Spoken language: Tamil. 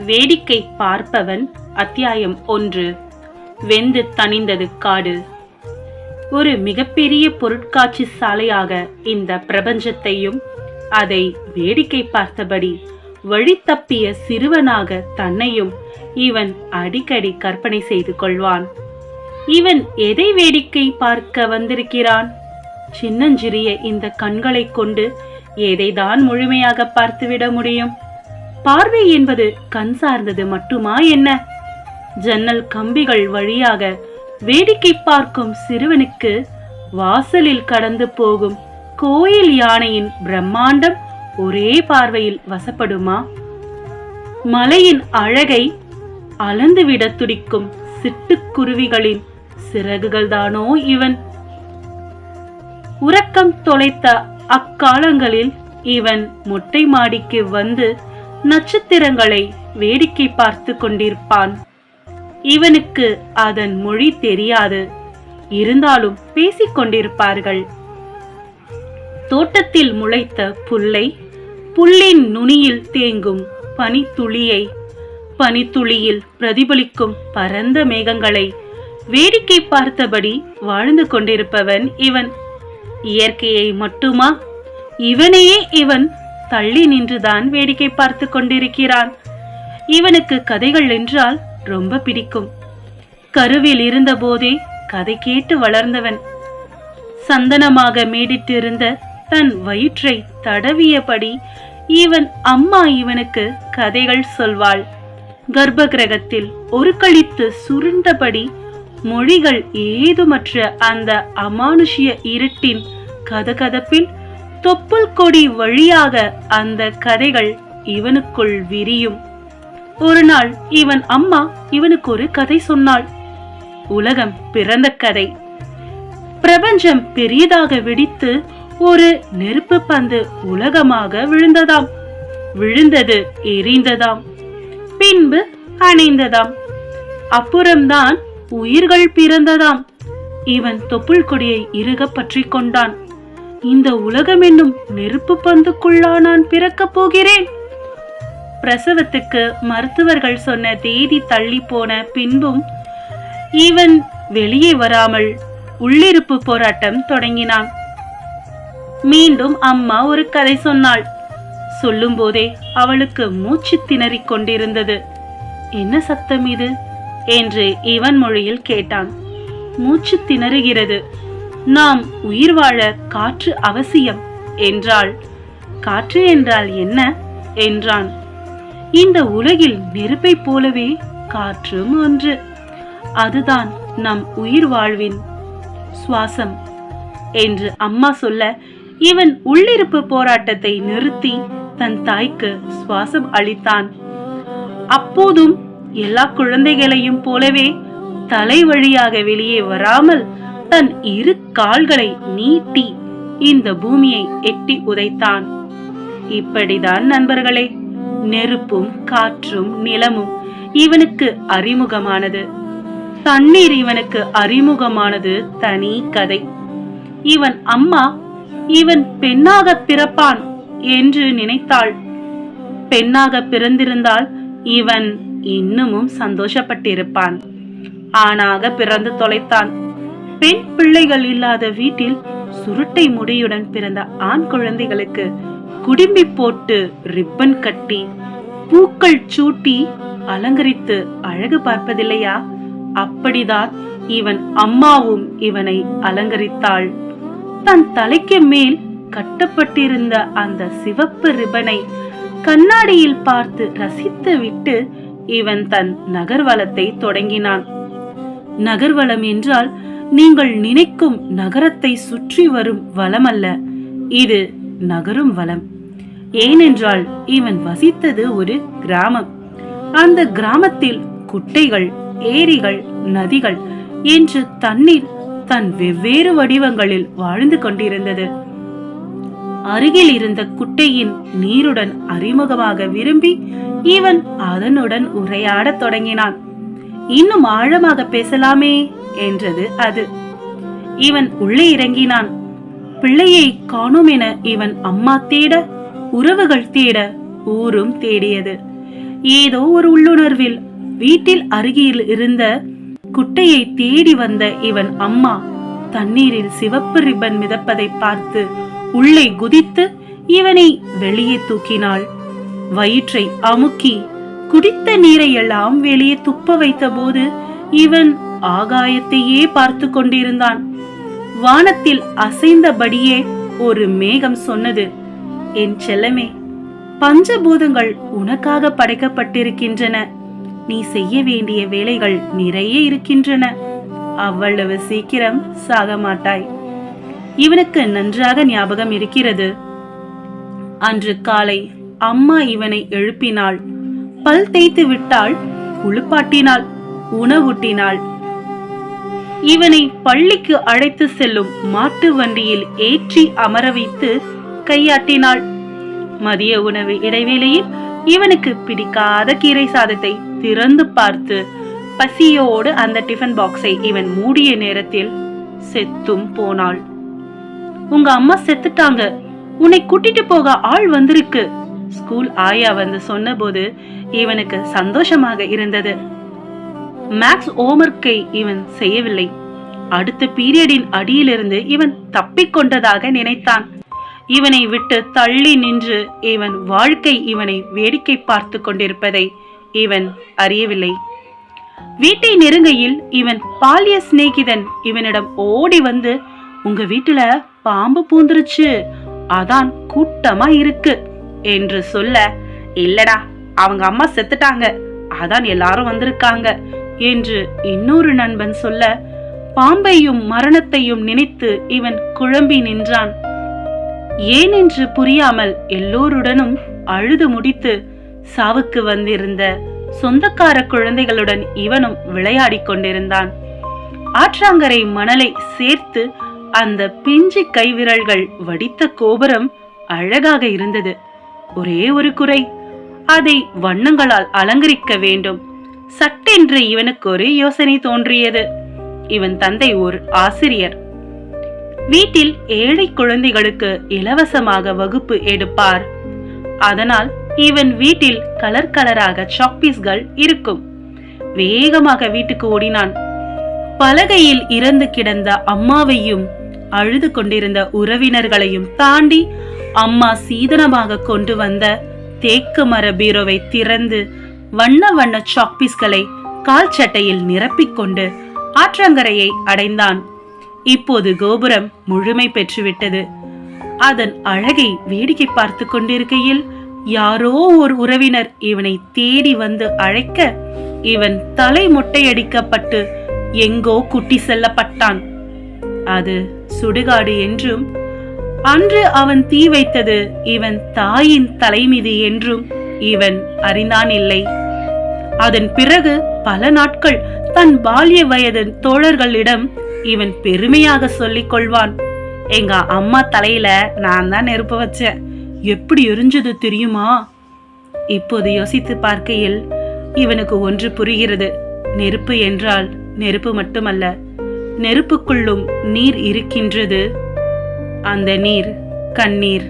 வேடிக்கை பார்ப்பவன். அத்தியாயம் 1. வெந்து தணிந்தது காடு. ஒரு மிகப்பெரிய பொருட்காட்சி சாலையாக இந்த பிரபஞ்சத்தையும் அதை வேடிக்கை பார்த்தபடி வழி தப்பிய சிறுவனாக தன்னையும் இவன் அடிக்கடி கற்பனை செய்து கொள்வான். இவன் எதை வேடிக்கை பார்க்க வந்திருக்கிறான்? சின்னஞ்சிறிய இந்த கண்களை கொண்டு எதைதான் முழுமையாக பார்த்துவிட முடியும்? பார்வை என்பது கண் சார்ந்தது மட்டுமா என்ன? ஜன்னல் கம்பிகள் வழியாக வேடிக்கை பார்க்கும் சிறுவனுக்கு வாசலில் கடந்து போகும் கோயில் யானையின் பிரம்மாண்டம் ஒரே பார்வையில் வசப்படுமா? மலையின் அழகை அளந்துவிட துடிக்கும் சிட்டுக்குருவிகளின் சிறகுகள் தானோ இவன்? உறக்கம் தொலைத்த அக்காலங்களில் இவன் மொட்டை மாடிக்கு வந்து நட்சத்திரங்களை வேடிக்கை பார்த்து கொண்டிருப்பான். இவனுக்கு அதன் மொழி தெரியாது, இருந்தாலும் பேசிக் கொண்டிருப்பார்கள். தோட்டத்தில் முளைத்த புல்லை, புல்லின் நுனியில் தேங்கும் பனித்துளியை, பனித்துளியில் பிரதிபலிக்கும் பரந்த மேகங்களை வேடிக்கை பார்த்தபடி வாழ்ந்து கொண்டிருப்பவன் இவன். இயற்கையை மட்டுமா? இவனையே இவன் தள்ளி நின்றுதான் வேடிக்கை பார்த்து கொண்டிருக்கிறான். இவனுக்கு கதைகள் என்றால் ரொம்ப பிடிக்கும். கருவில் இருந்த போதே கதை கேட்டு வளர்ந்தவன். சந்தனமாக மேடிட்டிருந்த தன் வயிற்றை தடவியபடி இவன் அம்மா இவனுக்கு கதைகள் சொல்வாள். கர்ப்ப கிரகத்தில் ஒரு கழித்து சுருண்டபடி மொழிகள் ஏதுமற்ற அந்த அமானுஷ்ய இருட்டின் கதகதப்பில் தொப்புள் கொடி வழியாக அந்த கதைகள் இவனுக்குள் விரியும். ஒரு நாள் இவன் அம்மா இவனுக்கு ஒரு கதை சொன்னாள். உலகம் பிறந்த கதை. பிரபஞ்சம் பெரியதாக வெடித்து ஒரு நெருப்பு பந்து உலகமாக விழுந்ததாம். விழுந்தது எரிந்ததாம், பின்பு அணைந்ததாம். அப்புறம்தான் உயிர்கள் பிறந்ததாம். இவன் தொப்புள் கொடியை இறுக பற்றி கொண்டான். இந்த உலகம் என்னும் நெருப்பு பந்துக்குள்ளா நான் பிறக்க போகிறேன்? பிரசவத்துக்கு மருத்துவர்கள் சொன்ன தேதி தள்ளி போன பின்பும் இவன் வெளியே வராமல் உள்ளிருப்பு போராட்டம் தொடங்கினான். மீண்டும் அம்மா ஒரு கதை சொன்னாள். சொல்லும் போதே அவளுக்கு மூச்சு திணறிக் கொண்டிருந்தது. என்ன சத்தம் இது என்று இவன் மொழியில் கேட்டான். மூச்சு திணறுகிறது, நாம் உயிர் வாழ காற்று அவசியம் என்றாள். காற்று என்றால் என்ன என்றான். இந்த உலகில் நெருப்பை போலவே காற்றும் ஒன்று, அதுதான் நம் உயிர் வாழ்வின் சுவாசம் என்று அம்மா சொல்ல இவன் உள்ளிருப்பு போராட்டத்தை நிறுத்தி தன் தாய்க்கு சுவாசம் அளித்தான். அப்போதும் எல்லா குழந்தைகளையும் போலவே தலை வழியாக வெளியே வராமல் தன் இரு கால்களை நீட்டி இந்த பூமியை எட்டி உதைத்தான். இப்படிதான் நண்பர்களே, நெருப்பும் காற்றும் நிலமும் இவனுக்கு அறிமுகமானது. தண்ணீர் இவனுக்கு அறிமுகமானது தனி கதை. இவன் அம்மா இவன் பெண்ணாக பிறப்பான் என்று நினைத்தாள். பெண்ணாக பிறந்திருந்தால் இவன் இன்னமும் சந்தோஷப்பட்டிருப்பான். ஆணாக பிறந்து தொலைத்தான். பெண் பிள்ளைகள் இல்லாத வீட்டில் சுருட்டை முடியுடன் பிறந்த ஆண் குழந்தைகளுக்கு குடும்பி போட்டு ரிப்பன் கட்டி பூக்கள் சூட்டி அலங்கரித்து அழகு பார்ப்பதில்லையா? அப்படிதான் இவன் அம்மாவும் இவனை அலங்கரித்தாள். தன் தலைக்கு மேல் கட்டப்பட்டிருந்த அந்த சிவப்பு ரிப்பனை கண்ணாடியில் பார்த்து ரசித்து விட்டு இவன் தன் நகர்வலத்தை தொடங்கினான். நகர்வலம் என்றால் நீங்கள் நினைக்கும் நகரத்தை சுற்றி வரும் வலம் அல்ல, இது நகரும் வலம். ஏனென்றால் இவன் வசித்தது ஒரு கிராமம். அந்த கிராமத்தில் குட்டைகள், ஏரிகள், நதிகள் என்று தண்ணீர் தன் வெவ்வேறு வடிவங்களில் வாழ்ந்து கொண்டிருந்தது. அருகில் இருந்த குட்டையின் நீருடன் அறிமுகமாக விரும்பி இவன் அதனுடன் உரையாடத் தொடங்கினான். இன்னும் ஆழமாக பேசலாமே என்றது அது. இவன் உள்ளே இறங்கினான். பிள்ளையை காணோம் என இவன் அம்மா தேட, உறவுகள் தேட, ஊரும் தேடியது. ஏதோ ஒரு உள்ளுணர்வில் வீட்டில் அருகில் இருந்த குட்டையை தேடி வந்த இவன் அம்மா தண்ணீரில் சிவப்பு ரிப்பன் மிதப்பதை பார்த்து உள்ளே குதித்து இவனை வெளியே தூக்கினாள். வயிற்றை அமுக்கி குடித்த நீரை எல்லாம் வெளியே துப்ப வைத்த போது இவன் ஆகாயத்தையே பார்த்து கொண்டிருந்தான். வானத்தில் அசைந்தபடியே ஒரு மேகம் சொன்னது, என் செல்லமே, பஞ்சபூதங்கள் உனக்காக படைக்கப்பட்டிருக்கின்றன. நீ செய்ய வேண்டிய வேலைகள் நிறைய இருக்கின்றன. அவ்வளவு சீக்கிரம் சாக மாட்டாய். இவனுக்கு நன்றாக ஞாபகம் இருக்கிறது. அன்று காலை அம்மா இவனை எழுப்பினாள். பல் தேய்த்து விட்டாள், குளிப்பாட்டினாள், உணவூட்டினாள். இவனை பள்ளிக்கு அழைத்து செல்லும் மாட்டு வண்டியில் ஏற்றி அமர வைத்து கையாட்டினாள். மதிய உணவு இடைவேளையில் இவனுக்கு பிடிக்காத கீரை சாதத்தை திறந்து பார்த்து பசியோடு அந்த டிஃபன் பாக்ஸை இவன் மூடிய நேரத்தில் செத்தும் போனாள். உங்க அம்மா செத்துட்டாங்க, உன்னை கூட்டிட்டு போக ஆள் வந்திருக்கு. ஸ்கூல் ஆயா வந்து சொன்ன போது இவனுக்கு சந்தோஷமாக இருந்தது. மேக்ஸ் ஹோம்வொர்க்கை இவன் செய்யவில்லை. அடுத்த பீரியடின் அடியிலிருந்து இவன் தப்பிக்கொண்டதாக நினைத்தான். இவனை விட்டு தள்ளி நின்று இவன் வாழ்க்கை இவனை வேடிக்கை பார்த்து கொண்டிருப்பதை இவன் அறியவில்லை. வீட்டை நெருங்கையில் இவன் பாலிய சிநேகிதன் இவனிடம் ஓடி வந்து, உங்க வீட்டுல பாம்பு பூந்துருச்சு, அதான் கூட்டமா இருக்கு என்று சொல்ல, இல்லடா அவங்க அம்மா செத்துட்டாங்க, அதான் எல்லாரும் வந்திருக்காங்க என்று இன்னொரு நண்பன் சொல்ல, பாம்பையும் மரணத்தையும் நினைத்து இவன் குழம்பி நின்றான். ஏனென்று புரியாமல் எல்லோருடனும் அழுது முடித்து சாவுக்கு வந்திருந்த சொந்தக்கார குழந்தைகளுடன் இவனும் விளையாடி கொண்டிருந்தான். ஆற்றாங்கரை மணலை சேர்த்து அந்த பிஞ்சு கைவிரல்கள் வடித்த கோபுரம் அழகாக இருந்தது. ஒரே ஒரு குறை, அதை வண்ணங்களால் அலங்கரிக்க வேண்டும். சட்டென்று இவனுக்கு ஒரு யோசனை தோன்றியது. இவன் தந்தை ஒரு ஆசிரியர். வீட்டில் ஏழை குழந்தைகளுக்கு இலவசமாக வகுப்பு எடுப்பார். அதனால் இவன் வீட்டில் கலர் கலராக சாக்பீஸ்கள் இருக்கும். வேகமாக வீட்டுக்கு ஓடினான். பலகையில் இறந்து கிடந்த அம்மாவையும் அழுது கொண்டிருந்த உறவினர்களையும் தாண்டி அம்மா சீதனமாக கொண்டு வந்த தேக்கு மர பீரோவை திறந்து வண்ண வண்ண சாக்பீஸ்களை கால் சட்டையில் நிரப்பிக்கொண்டு ஆற்றங்கரையை அடைந்தான். இப்போது கோபுரம் முழுமை பெற்றுவிட்டது. அதன் அழகை வேடிக்கை பார்த்து கொண்டிருக்கையில் யாரோ ஒரு உறவினர் இவனை தேடி வந்து அழைக்க, இவன் தலை மொட்டையடிக்கப்பட்டு எங்கோ குட்டி செல்லப்பட்டான். அது சுடுகாடு என்றும், அன்று அவன் தீ வைத்தது இவன் தாயின் தலைமீது என்றும் இவன் அறிந்தான் இல்லை. அதன் பிறகு பல நாட்கள் தன் பால்ய வயது தோழர்களிடம் இவன் பெருமையாக சொல்லிக் கொள்வான், எங்க அம்மா தலையில நான் தான் நெருப்பு வச்சேன், எப்படி எரிஞ்சது தெரியுமா? இப்போது யோசித்து பார்க்கையில் இவனுக்கு ஒன்று புரிகிறது. நெருப்பு என்றால் நெருப்பு மட்டுமல்ல, நெருப்புக்குள்ளும் நீர் இருக்கின்றது. அந்த நீர் கண்ணீர்.